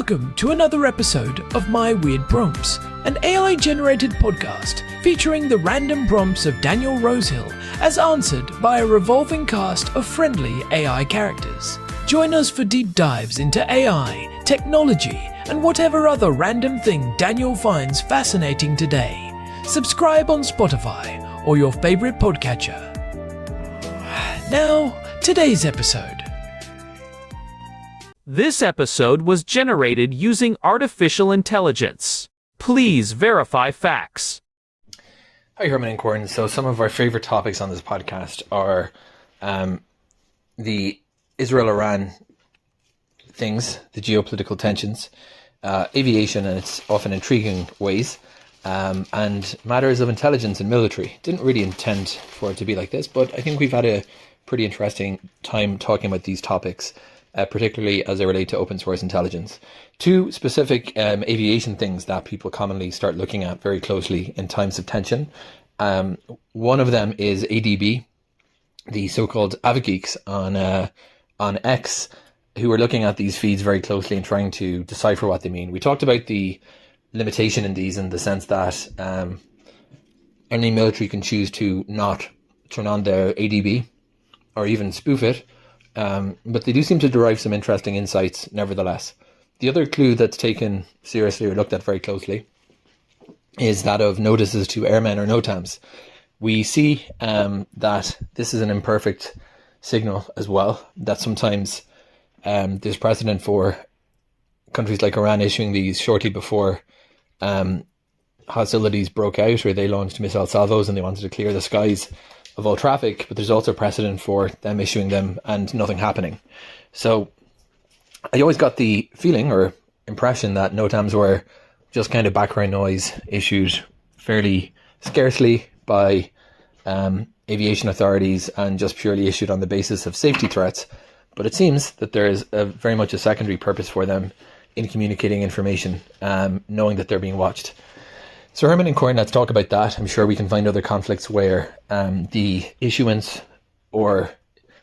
Welcome to another episode of My Weird Prompts, an AI-generated podcast featuring the random prompts of Daniel Rosehill as answered by a revolving cast of friendly AI characters. Join us for deep dives into AI, technology, and whatever other random thing Daniel finds fascinating today. Subscribe on Spotify or your favorite podcatcher. Now, today's episode. This episode was generated using artificial intelligence. Please verify facts. Hi, Herman and Corn. So some of our favorite topics on this podcast are the Israel-Iran things, the geopolitical tensions, aviation and its often intriguing ways, and matters of intelligence and military. Didn't really intend for it to be like this, but I think we've had a pretty interesting time talking about these topics. Particularly as they relate to open source intelligence. Two specific aviation things that people commonly start looking at very closely in times of tension. One of them is ADB, the so-called avigeeks on X, who are looking at these feeds very closely and trying to decipher what they mean. We talked about the limitation in these in the sense that any military can choose to not turn on their ADB or even spoof it. But they do seem to derive some interesting insights nevertheless. The other clue that's taken seriously or looked at very closely is that of notices to airmen or NOTAMs. We see that this is an imperfect signal as well, that sometimes there's precedent for countries like Iran issuing these shortly before hostilities broke out, or they launched missile salvos and they wanted to clear the skies of all traffic, but there's also precedent for them issuing them and nothing happening. So I always got the feeling or impression that NOTAMs were just kind of background noise issued fairly scarcely by aviation authorities and just purely issued on the basis of safety threats. But it seems that there is very much a secondary purpose for them in communicating information, knowing that they're being watched. So Herman and Corn, let's talk about that. I'm sure we can find other conflicts where the issuance or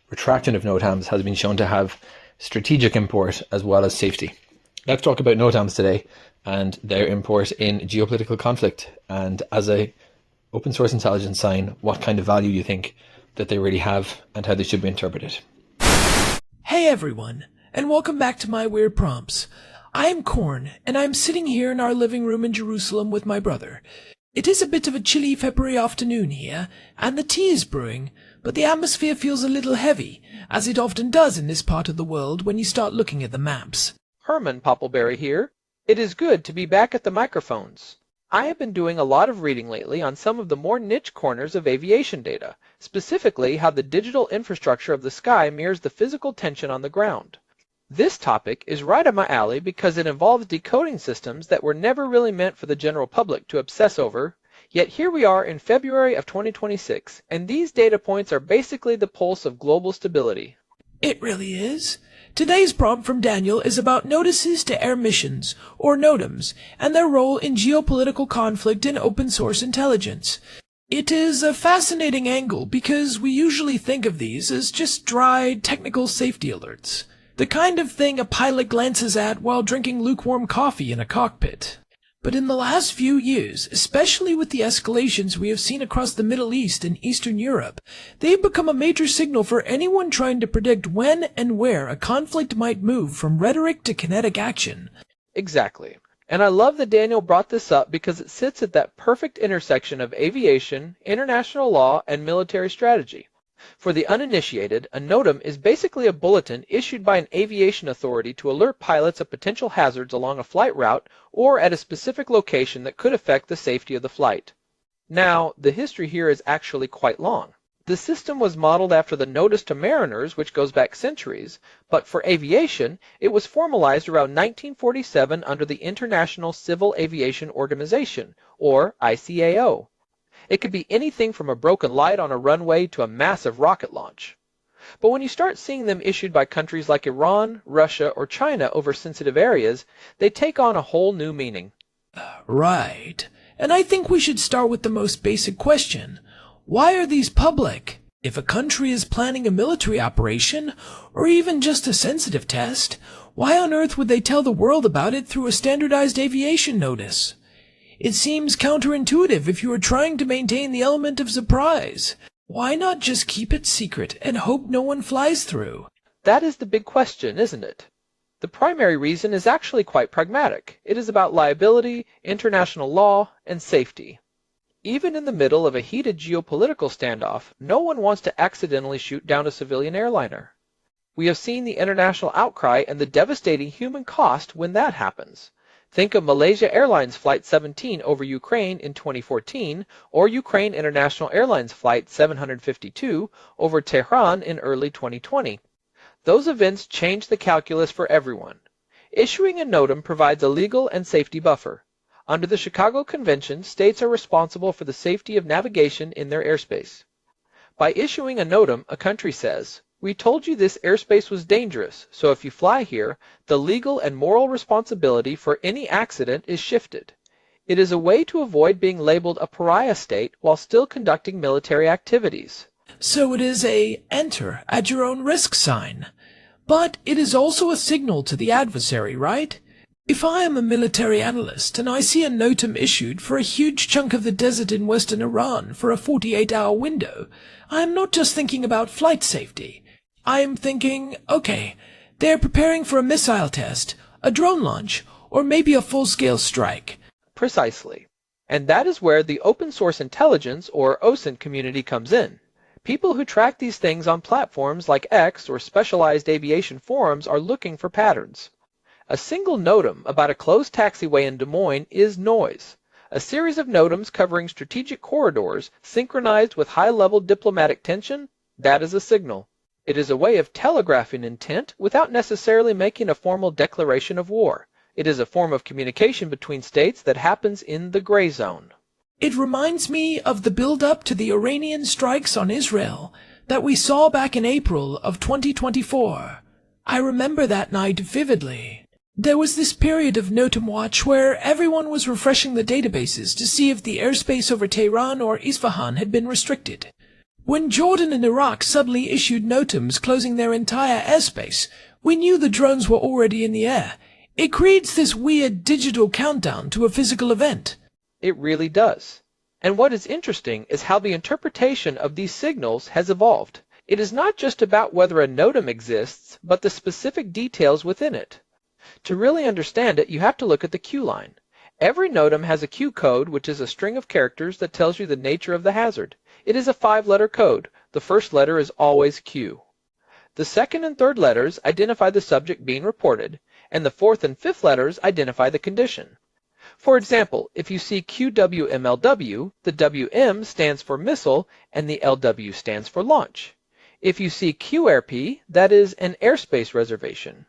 retraction of NOTAMs has been shown to have strategic import as well as safety. Let's talk about NOTAMs today and their import in geopolitical conflict, and as a open source intelligence sign, what kind of value you think that they really have and how they should be interpreted. Hey everyone, and welcome back to My Weird Prompts. I'm Corn, and I'm sitting here in our living room in Jerusalem with my brother. It is a bit of a chilly February afternoon here, and the tea is brewing, but the atmosphere feels a little heavy, as it often does in this part of the world when you start looking at the maps. Herman Poppleberry here. It is good to be back at the microphones. I have been doing a lot of reading lately on some of the more niche corners of aviation data, specifically how the digital infrastructure of the sky mirrors the physical tension on the ground. This topic is right up my alley because it involves decoding systems that were never really meant for the general public to obsess over, yet here we are in February of 2026, and these data points are basically the pulse of global stability. It really is. Today's prompt from Daniel is about notices to air missions, or NOTAMs, and their role in geopolitical conflict in open source intelligence. It is a fascinating angle because we usually think of these as just dry technical safety alerts. The kind of thing a pilot glances at while drinking lukewarm coffee in a cockpit. But in the last few years, especially with the escalations we have seen across the Middle East and Eastern Europe, they've become a major signal for anyone trying to predict when and where a conflict might move from rhetoric to kinetic action. Exactly. And I love that Daniel brought this up because it sits at that perfect intersection of aviation, international law, and military strategy. For the uninitiated, a NOTAM is basically a bulletin issued by an aviation authority to alert pilots of potential hazards along a flight route or at a specific location that could affect the safety of the flight. Now, the history here is actually quite long. The system was modeled after the notice to mariners, which goes back centuries, but for aviation, it was formalized around 1947 under the International Civil Aviation Organization, or ICAO. It could be anything from a broken light on a runway to a massive rocket launch. But when you start seeing them issued by countries like Iran, Russia, or China over sensitive areas, they take on a whole new meaning. Right. And I think we should start with the most basic question. Why are these public? If a country is planning a military operation, or even just a sensitive test, why on earth would they tell the world about it through a standardized aviation notice? It seems counterintuitive if you are trying to maintain the element of surprise. Why not just keep it secret and hope no one flies through? That is the big question, isn't it? The primary reason is actually quite pragmatic. It is about liability, international law, and safety. Even in the middle of a heated geopolitical standoff, no one wants to accidentally shoot down a civilian airliner. We have seen the international outcry and the devastating human cost when that happens. Think of Malaysia Airlines Flight 17 over Ukraine in 2014, or Ukraine International Airlines Flight 752 over Tehran in early 2020. Those events changed the calculus for everyone. Issuing a NOTAM provides a legal and safety buffer. Under the Chicago Convention, states are responsible for the safety of navigation in their airspace. By issuing a NOTAM, a country says, "We told you this airspace was dangerous, so if you fly here, the legal and moral responsibility for any accident is shifted." It is a way to avoid being labeled a pariah state while still conducting military activities. So it is a enter at your own risk sign. But it is also a signal to the adversary, right? If I am a military analyst and I see a NOTAM issued for a huge chunk of the desert in western Iran for a 48-hour window, I am not just thinking about flight safety. I am thinking, okay, they're preparing for a missile test, a drone launch, or maybe a full-scale strike. Precisely. And that is where the open source intelligence, or OSINT community comes in. People who track these things on platforms like X or specialized aviation forums are looking for patterns. A single NOTAM about a closed taxiway in Des Moines is noise. A series of NOTAMs covering strategic corridors synchronized with high-level diplomatic tension, that is a signal. It is a way of telegraphing intent without necessarily making a formal declaration of war. It is a form of communication between states that happens in the gray zone. It reminds me of the buildup to the Iranian strikes on Israel that we saw back in April of 2024. I remember that night vividly. There was this period of NOTAM watch where everyone was refreshing the databases to see if the airspace over Tehran or Isfahan had been restricted. When Jordan and Iraq suddenly issued NOTAMs closing their entire airspace, we knew the drones were already in the air. It creates this weird digital countdown to a physical event. It really does. And what is interesting is how the interpretation of these signals has evolved. It is not just about whether a NOTAM exists, but the specific details within it. To really understand it, you have to look at the Q line. Every NOTAM has a Q code, which is a string of characters that tells you the nature of the hazard. It is a 5-letter code. The first letter is always Q. The second and third letters identify the subject being reported, and the fourth and fifth letters identify the condition. For example, if you see QWMLW, the WM stands for missile and the LW stands for launch. If you see QRP, that is an airspace reservation.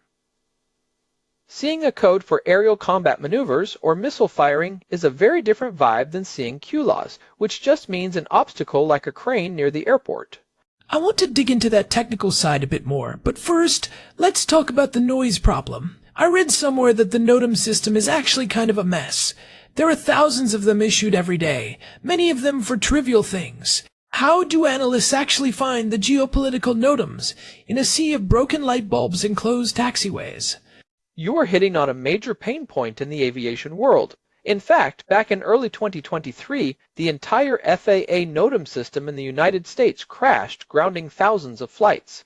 Seeing a code for aerial combat maneuvers or missile firing is a very different vibe than seeing QLAWs, which just means an obstacle like a crane near the airport. I want to dig into that technical side a bit more, but first, let's talk about the noise problem. I read somewhere that the NOTAM system is actually kind of a mess. There are thousands of them issued every day, many of them for trivial things. How do analysts actually find the geopolitical NOTAMs in a sea of broken light bulbs and closed taxiways? You are hitting on a major pain point in the aviation world. In fact, back in early 2023, the entire FAA NOTAM system in the United States crashed, grounding thousands of flights.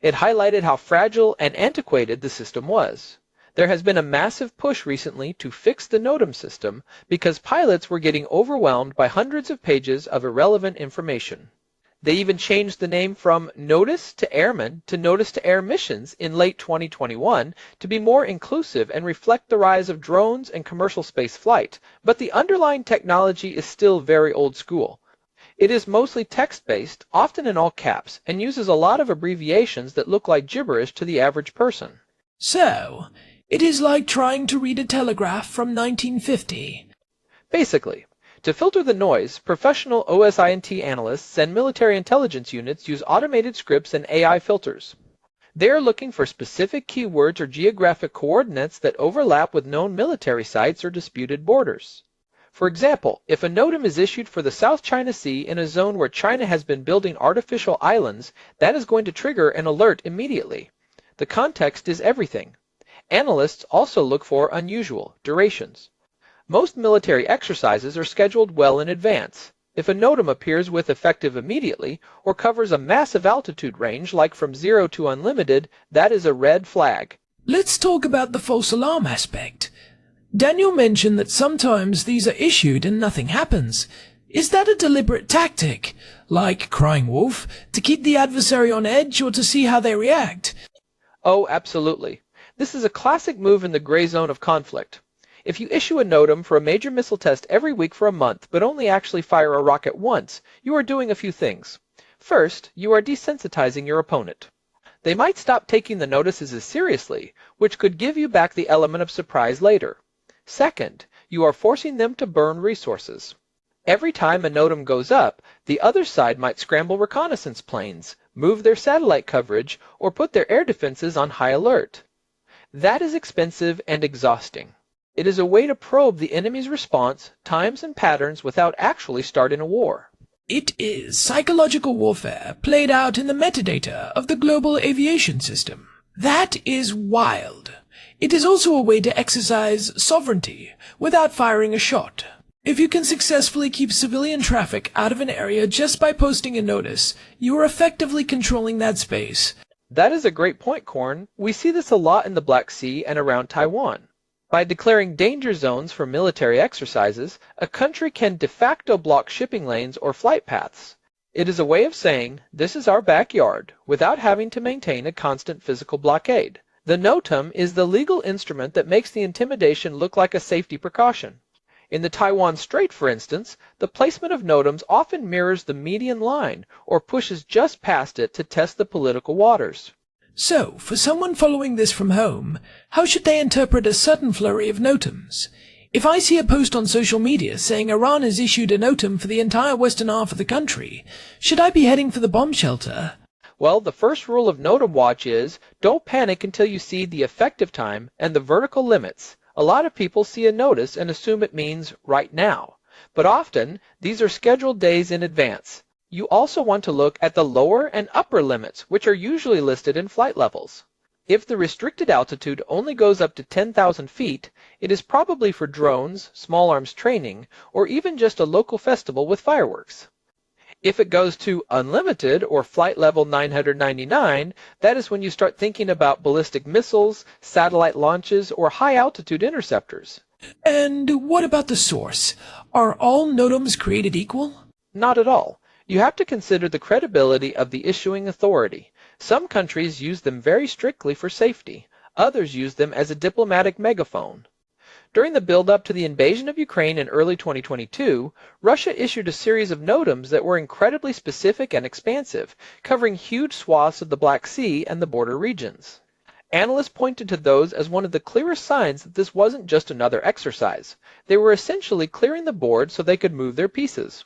It highlighted how fragile and antiquated the system was. There has been a massive push recently to fix the NOTAM system because pilots were getting overwhelmed by hundreds of pages of irrelevant information. They even changed the name from Notice to Airmen to Notice to Air Missions in late 2021 to be more inclusive and reflect the rise of drones and commercial space flight, but the underlying technology is still very old school. It is mostly text-based, often in all caps, and uses a lot of abbreviations that look like gibberish to the average person. So, it is like trying to read a telegraph from 1950. Basically. To filter the noise, professional OSINT analysts and military intelligence units use automated scripts and AI filters. They are looking for specific keywords or geographic coordinates that overlap with known military sites or disputed borders. For example, if a NOTAM is issued for the South China Sea in a zone where China has been building artificial islands, that is going to trigger an alert immediately. The context is everything. Analysts also look for unusual durations. Most military exercises are scheduled well in advance. If a NOTAM appears with effective immediately or covers a massive altitude range like from 0 to unlimited, that is a red flag. Let's talk about the false alarm aspect. Daniel mentioned that sometimes these are issued and nothing happens. Is that a deliberate tactic, like crying wolf, to keep the adversary on edge or to see how they react? Oh, absolutely. This is a classic move in the gray zone of conflict. If you issue a NOTAM for a major missile test every week for a month but only actually fire a rocket once, you are doing a few things. First, you are desensitizing your opponent. They might stop taking the notices as seriously, which could give you back the element of surprise later. Second, you are forcing them to burn resources. Every time a NOTAM goes up, the other side might scramble reconnaissance planes, move their satellite coverage, or put their air defenses on high alert. That is expensive and exhausting. It is a way to probe the enemy's response, times, and patterns without actually starting a war. It is psychological warfare played out in the metadata of the global aviation system. That is wild. It is also a way to exercise sovereignty without firing a shot. If you can successfully keep civilian traffic out of an area just by posting a notice, you are effectively controlling that space. That is a great point, Corn. We see this a lot in the Black Sea and around Taiwan. By declaring danger zones for military exercises, a country can de facto block shipping lanes or flight paths. It is a way of saying, this is our backyard, without having to maintain a constant physical blockade. The NOTAM is the legal instrument that makes the intimidation look like a safety precaution. In the Taiwan Strait, for instance, the placement of NOTAMs often mirrors the median line or pushes just past it to test the political waters. So, for someone following this from home, how should they interpret a sudden flurry of NOTAMs? If I see a post on social media saying Iran has issued a NOTAM for the entire western half of the country, should I be heading for the bomb shelter? Well, the first rule of NOTAM watch is, don't panic until you see the effective time and the vertical limits. A lot of people see a notice and assume it means right now. But often, these are scheduled days in advance. You also want to look at the lower and upper limits, which are usually listed in flight levels. If the restricted altitude only goes up to 10,000 feet, it is probably for drones, small arms training, or even just a local festival with fireworks. If it goes to unlimited or flight level 999, that is when you start thinking about ballistic missiles, satellite launches, or high-altitude interceptors. And what about the source? Are all NOTAMs created equal? Not at all. You have to consider the credibility of the issuing authority. Some countries use them very strictly for safety. Others use them as a diplomatic megaphone. During the build-up to the invasion of Ukraine in early 2022, Russia issued a series of NOTAMs that were incredibly specific and expansive, covering huge swaths of the Black Sea and the border regions. Analysts pointed to those as one of the clearest signs that this wasn't just another exercise. They were essentially clearing the board so they could move their pieces.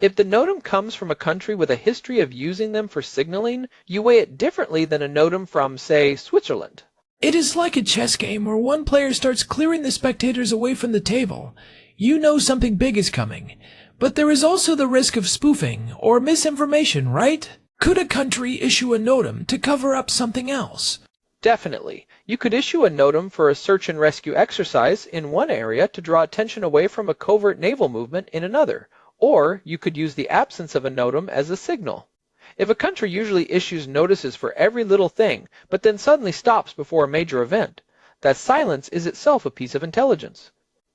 If the NOTAM comes from a country with a history of using them for signaling, you weigh it differently than a NOTAM from, say, Switzerland. It is like a chess game where one player starts clearing the spectators away from the table. You know something big is coming. But there is also the risk of spoofing or misinformation, right? Could a country issue a NOTAM to cover up something else? Definitely. You could issue a NOTAM for a search and rescue exercise in one area to draw attention away from a covert naval movement in another. Or you could use the absence of a NOTAM as a signal. If a country usually issues notices for every little thing, but then suddenly stops before a major event, that silence is itself a piece of intelligence.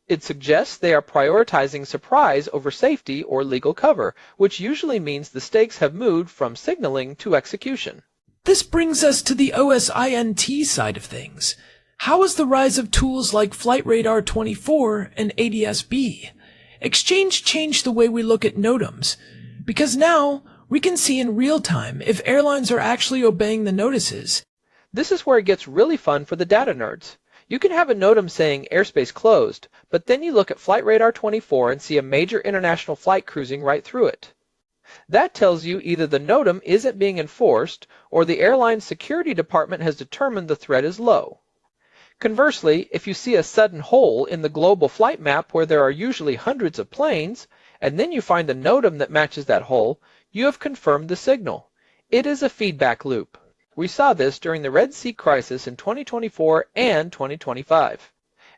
It suggests they are prioritizing surprise over safety or legal cover, which usually means the stakes have moved from signaling to execution. This brings us to the OSINT side of things. How has the rise of tools like Flight Radar 24 and ADS-B Exchange changed the way we look at NOTAMs? Because now, we can see in real time if airlines are actually obeying the notices. This is where it gets really fun for the data nerds. You can have a NOTAM saying airspace closed, but then you look at Flight Radar 24 and see a major international flight cruising right through it. That tells you either the NOTAM isn't being enforced, or the airline's security department has determined the threat is low. Conversely, if you see a sudden hole in the global flight map where there are usually hundreds of planes, and then you find a NOTAM that matches that hole, you have confirmed the signal. It is a feedback loop. We saw this during the Red Sea crisis in 2024 and 2025.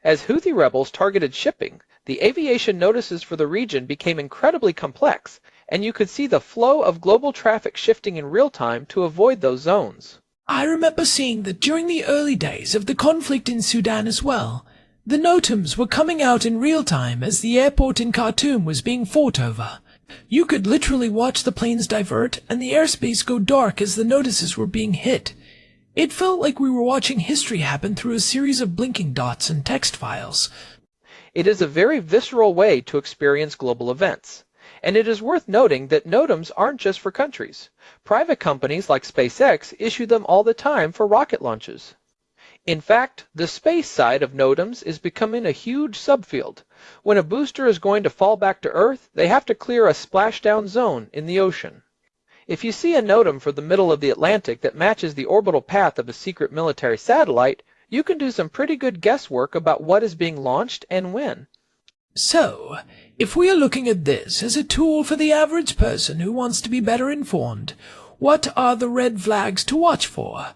As Houthi rebels targeted shipping, the aviation notices for the region became incredibly complex, and you could see the flow of global traffic shifting in real time to avoid those zones. I remember seeing that during the early days of the conflict in Sudan as well, the NOTAMs were coming out in real time as the airport in Khartoum was being fought over. You could literally watch the planes divert and the airspace go dark as the notices were being hit. It felt like we were watching history happen through a series of blinking dots and text files. It is a very visceral way to experience global events. And it is worth noting that NOTAMs aren't just for countries. Private companies like SpaceX issue them all the time for rocket launches. In fact, the space side of NOTAMs is becoming a huge subfield. When a booster is going to fall back to Earth, they have to clear a splashdown zone in the ocean. If you see a NOTAM for the middle of the Atlantic that matches the orbital path of a secret military satellite, you can do some pretty good guesswork about what is being launched and when. So, if we are looking at this as a tool for the average person who wants to be better informed, what are the red flags to watch for?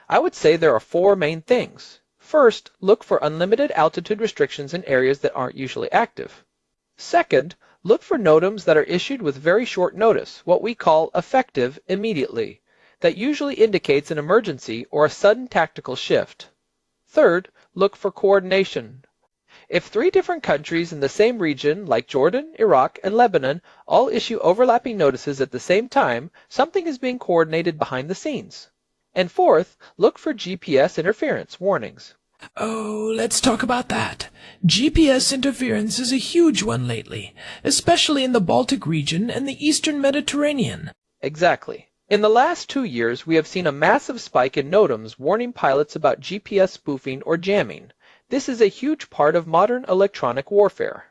I would say there are 4 main things. First, look for unlimited altitude restrictions in areas that aren't usually active. Second, look for NOTAMs that are issued with very short notice, what we call effective immediately. That usually indicates an emergency or a sudden tactical shift. Third, look for coordination. If 3 different countries in the same region, like Jordan, Iraq, and Lebanon, all issue overlapping notices at the same time, something is being coordinated behind the scenes. And fourth, look for GPS interference warnings. Oh, let's talk about that. GPS interference is a huge one lately, especially in the Baltic region and the Eastern Mediterranean. Exactly. In the last 2 years, we have seen a massive spike in NOTAMs warning pilots about GPS spoofing or jamming. This is a huge part of modern electronic warfare.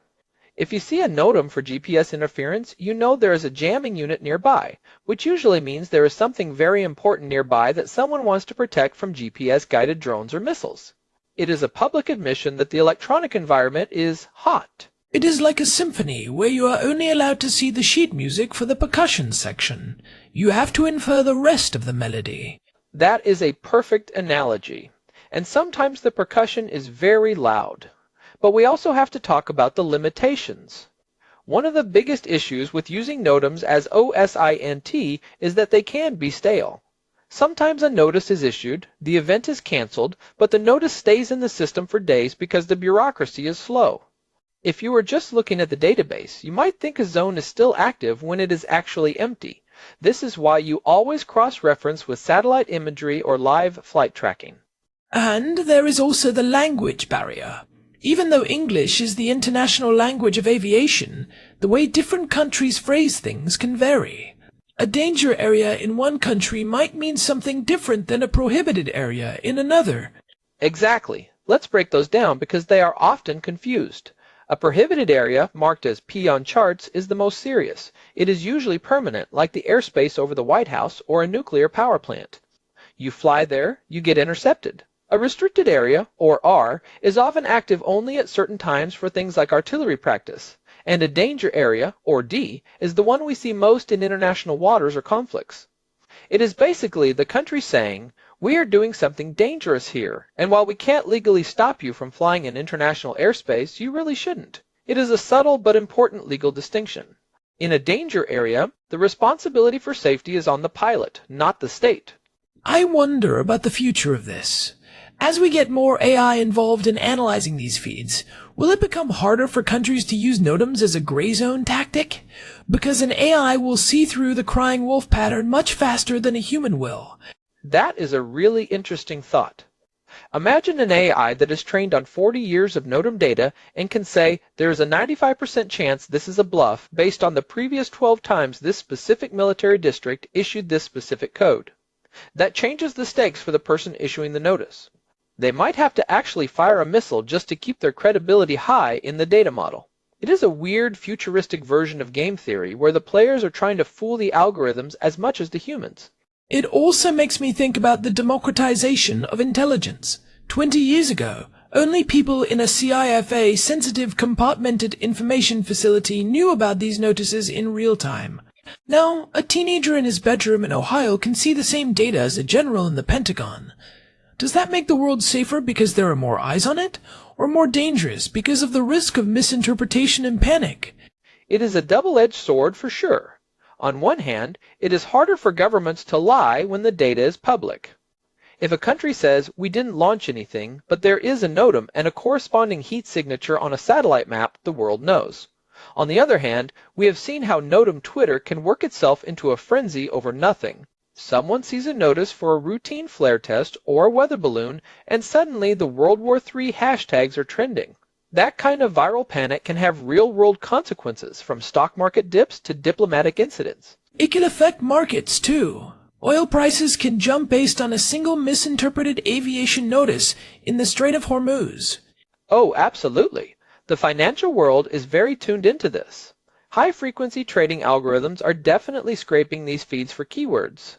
If you see a NOTAM for GPS interference, you know there is a jamming unit nearby, which usually means there is something very important nearby that someone wants to protect from GPS-guided drones or missiles. It is a public admission that the electronic environment is hot. It is like a symphony where you are only allowed to see the sheet music for the percussion section. You have to infer the rest of the melody. That is a perfect analogy. And sometimes the percussion is very loud. But we also have to talk about the limitations. One of the biggest issues with using NOTAMs as OSINT is that they can be stale. Sometimes a notice is issued, the event is canceled, but the notice stays in the system for days because the bureaucracy is slow. If you were just looking at the database, you might think a zone is still active when it is actually empty. This is why you always cross-reference with satellite imagery or live flight tracking. And there is also the language barrier. Even though English is the international language of aviation, the way different countries phrase things can vary. A danger area in one country might mean something different than a prohibited area in another. Exactly. Let's break those down because they are often confused. A prohibited area, marked as P on charts, is the most serious. It is usually permanent, like the airspace over the White House or a nuclear power plant. You fly there, you get intercepted. A restricted area, or R, is often active only at certain times for things like artillery practice, and a danger area, or D, is the one we see most in international waters or conflicts. It is basically the country saying, we are doing something dangerous here, and while we can't legally stop you from flying in international airspace, you really shouldn't. It is a subtle but important legal distinction. In a danger area, the responsibility for safety is on the pilot, not the state. I wonder about the future of this. As we get more AI involved in analyzing these feeds, will it become harder for countries to use NOTAMs as a gray zone tactic? Because an AI will see through the crying wolf pattern much faster than a human will. That is a really interesting thought. Imagine an AI that is trained on 40 years of NOTAM data and can say there is a 95% chance this is a bluff based on the previous 12 times this specific military district issued this specific code. That changes the stakes for the person issuing the notice. They might have to actually fire a missile just to keep their credibility high in the data model. It is a weird, futuristic version of game theory where the players are trying to fool the algorithms as much as the humans. It also makes me think about the democratization of intelligence. 20 years ago, only people in a CIFA sensitive compartmented information facility knew about these notices in real time. Now, a teenager in his bedroom in Ohio can see the same data as a general in the Pentagon. Does that make the world safer because there are more eyes on it, or more dangerous because of the risk of misinterpretation and panic? It is a double-edged sword for sure. On one hand, it is harder for governments to lie when the data is public. If a country says, we didn't launch anything, but there is a NOTAM and a corresponding heat signature on a satellite map, the world knows. On the other hand, we have seen how NOTAM Twitter can work itself into a frenzy over nothing. Someone sees a notice for a routine flare test or a weather balloon, and suddenly the World War III hashtags are trending. That kind of viral panic can have real-world consequences, from stock market dips to diplomatic incidents. It can affect markets, too. Oil prices can jump based on a single misinterpreted aviation notice in the Strait of Hormuz. Oh, absolutely. The financial world is very tuned into this. High-frequency trading algorithms are definitely scraping these feeds for keywords.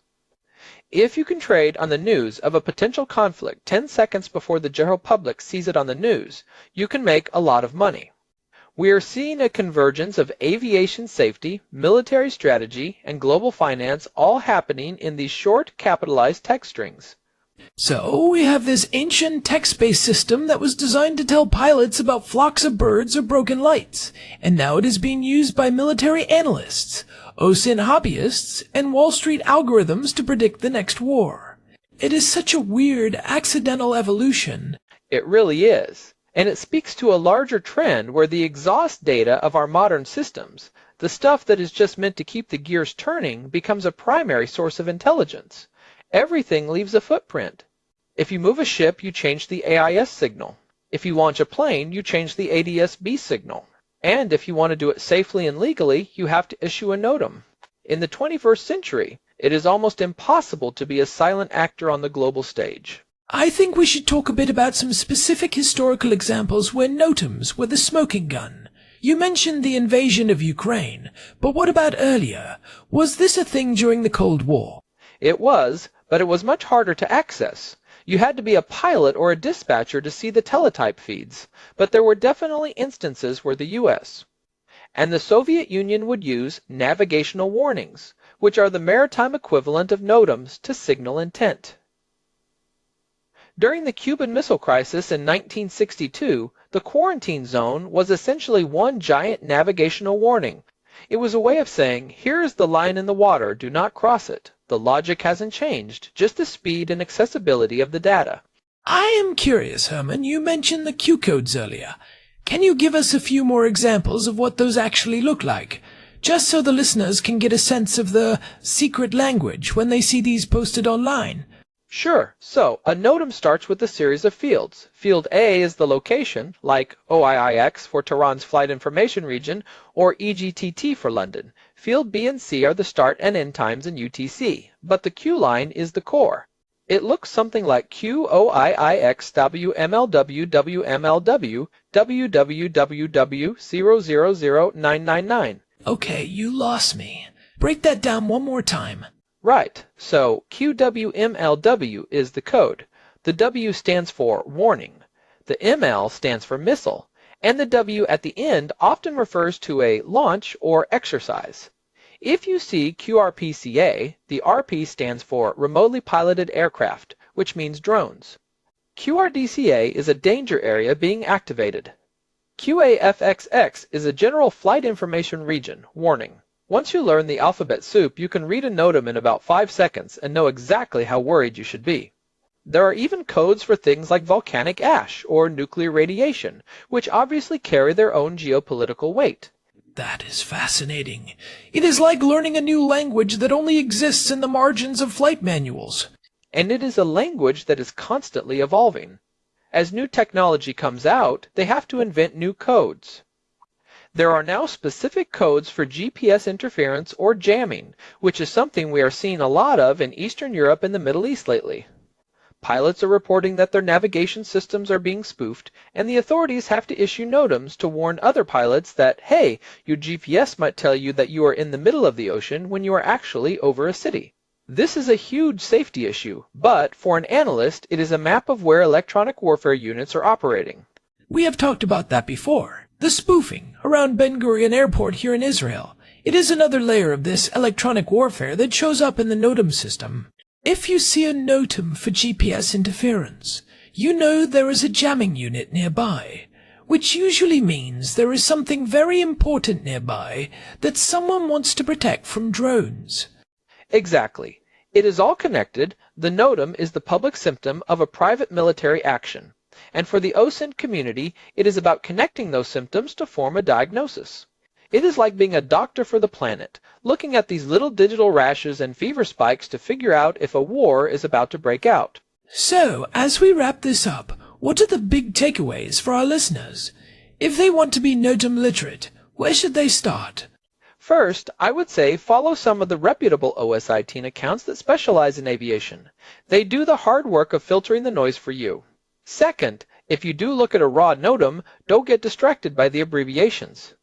If you can trade on the news of a potential conflict 10 seconds before the general public sees it on the news, you can make a lot of money. We are seeing a convergence of aviation safety, military strategy, and global finance all happening in these short, capitalized text strings. So, we have this ancient text-based system that was designed to tell pilots about flocks of birds or broken lights, and now it is being used by military analysts, OSINT hobbyists, and Wall Street algorithms to predict the next war. It is such a weird, accidental evolution. It really is. And it speaks to a larger trend where the exhaust data of our modern systems, the stuff that is just meant to keep the gears turning, becomes a primary source of intelligence. Everything leaves a footprint. If you move a ship, you change the AIS signal. If you launch a plane, you change the ADS-B signal. And if you want to do it safely and legally, you have to issue a NOTAM. In the 21st century, it is almost impossible to be a silent actor on the global stage. I think we should talk a bit about some specific historical examples where NOTAMs were the smoking gun. You mentioned the invasion of Ukraine, but what about earlier? Was this a thing during the Cold War? It was, but it was much harder to access. You had to be a pilot or a dispatcher to see the teletype feeds, but there were definitely instances where the U.S. and the Soviet Union would use navigational warnings, which are the maritime equivalent of NOTAMs, to signal intent. During the Cuban Missile Crisis in 1962, the quarantine zone was essentially one giant navigational warning. It was a way of saying, here is the line in the water, do not cross it. The logic hasn't changed, just the speed and accessibility of the data. I am curious, Herman. You mentioned the Q codes earlier. Can you give us a few more examples of what those actually look like? Just so the listeners can get a sense of the secret language when they see these posted online. Sure. So, a NOTAM starts with a series of fields. Field A is the location, like OIIX for Tehran's Flight Information Region, or EGTT for London. Field B and C are the start and end times in UTC, but the Q line is the core. It looks something like QOIIX-WMLW-WMLW WWWW000999. Okay, you lost me. Break that down one more time. Right, so QWMLW is the code. The W stands for warning. The ML stands for missile, and the W at the end often refers to a launch or exercise. If you see QRPCA, the RP stands for remotely piloted aircraft, which means drones. QRDCA is a danger area being activated. QAFXX is a general flight information region, warning. Once you learn the alphabet soup, you can read a NOTAM in about 5 seconds and know exactly how worried you should be. There are even codes for things like volcanic ash or nuclear radiation, which obviously carry their own geopolitical weight. That is fascinating. It is like learning a new language that only exists in the margins of flight manuals. And it is a language that is constantly evolving. As new technology comes out, they have to invent new codes. There are now specific codes for GPS interference or jamming, which is something we are seeing a lot of in Eastern Europe and the Middle East lately. Pilots are reporting that their navigation systems are being spoofed, and the authorities have to issue NOTAMs to warn other pilots that, hey, your GPS might tell you that you are in the middle of the ocean when you are actually over a city. This is a huge safety issue, but for an analyst, it is a map of where electronic warfare units are operating. We have talked about that before. The spoofing around Ben Gurion Airport here in Israel. It is another layer of this electronic warfare that shows up in the NOTAM system. If you see a NOTAM for GPS interference, you know there is a jamming unit nearby, which usually means there is something very important nearby that someone wants to protect from drones. Exactly. It is all connected. The NOTAM is the public symptom of a private military action. And for the OSINT community, it is about connecting those symptoms to form a diagnosis. It is like being a doctor for the planet, looking at these little digital rashes and fever spikes to figure out if a war is about to break out. So, as we wrap this up, what are the big takeaways for our listeners? If they want to be NOTAM literate, where should they start? First, I would say follow some of the reputable OSINT accounts that specialize in aviation. They do the hard work of filtering the noise for you. Second, if you do look at a raw NOTAM, don't get distracted by the abbreviations.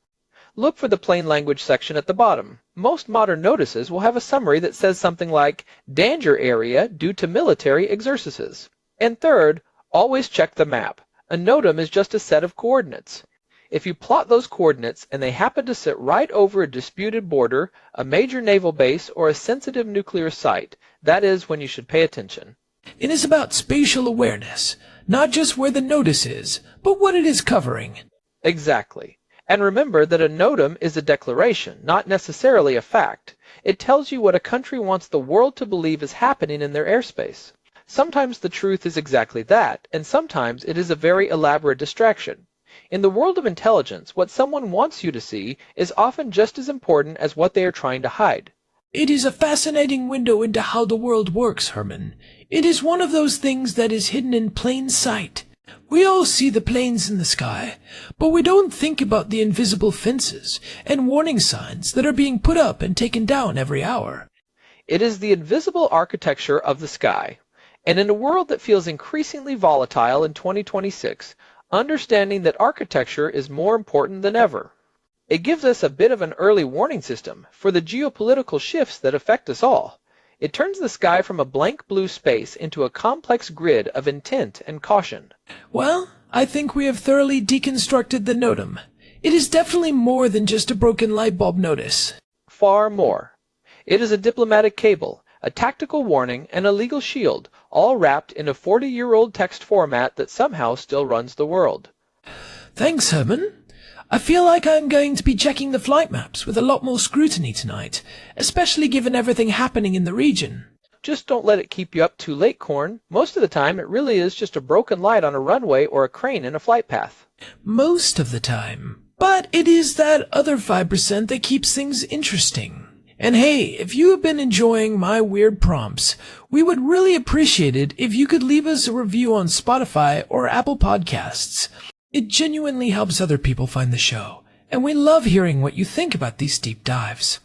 Look for the plain language section at the bottom. Most modern notices will have a summary that says something like, danger area due to military exercises. And third, always check the map. A NOTAM is just a set of coordinates. If you plot those coordinates and they happen to sit right over a disputed border, a major naval base, or a sensitive nuclear site, that is when you should pay attention. It is about spatial awareness, not just where the notice is, but what it is covering. Exactly. And remember that a NOTAM is a declaration, not necessarily a fact. It tells you what a country wants the world to believe is happening in their airspace. Sometimes the truth is exactly that, and sometimes it is a very elaborate distraction. In the world of intelligence, what someone wants you to see is often just as important as what they are trying to hide. It is a fascinating window into how the world works, Herman. It is one of those things that is hidden in plain sight. We all see the planes in the sky, but we don't think about the invisible fences and warning signs that are being put up and taken down every hour. It is the invisible architecture of the sky. And in a world that feels increasingly volatile in 2026, understanding that architecture is more important than ever. It gives us a bit of an early warning system for the geopolitical shifts that affect us all. It turns the sky from a blank blue space into a complex grid of intent and caution. Well, I think we have thoroughly deconstructed the NOTAM. It is definitely more than just a broken light bulb notice. Far more. It is a diplomatic cable, a tactical warning, and a legal shield, all wrapped in a 40-year-old text format that somehow still runs the world. Thanks, Herman. I feel like I'm going to be checking the flight maps with a lot more scrutiny tonight, especially given everything happening in the region. Just don't let it keep you up too late, Corn. Most of the time, it really is just a broken light on a runway or a crane in a flight path. Most of the time. But it is that other 5% that keeps things interesting. And hey, if you have been enjoying my weird prompts, we would really appreciate it if you could leave us a review on Spotify or Apple Podcasts. It genuinely helps other people find the show, and we love hearing what you think about these deep dives.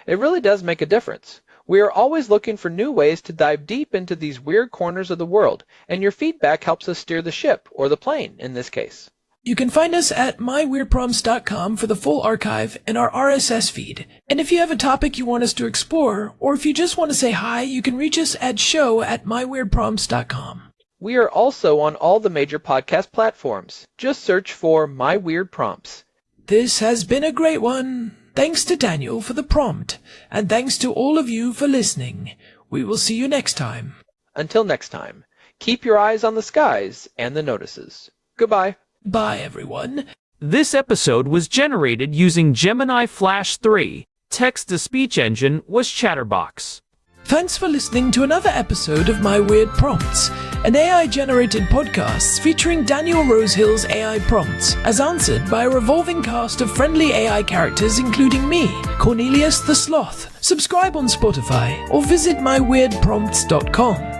It really does make a difference. We are always looking for new ways to dive deep into these weird corners of the world, and your feedback helps us steer the ship, or the plane in this case. You can find us at myweirdprompts.com for the full archive and our RSS feed. And if you have a topic you want us to explore, or if you just want to say hi, you can reach us at show@myweirdprompts.com. We are also on all the major podcast platforms. Just search for My Weird Prompts. This has been a great one. Thanks to Daniel for the prompt, and thanks to all of you for listening. We will see you next time. Until next time, keep your eyes on the skies and the notices. Goodbye. Bye, everyone. This episode was generated using Gemini Flash 3. Text-to-speech engine was Chatterbox. Thanks for listening to another episode of My Weird Prompts, an AI-generated podcast featuring Daniel Rosehill's AI prompts, as answered by a revolving cast of friendly AI characters including me, Cornelius the Sloth. Subscribe on Spotify or visit myweirdprompts.com.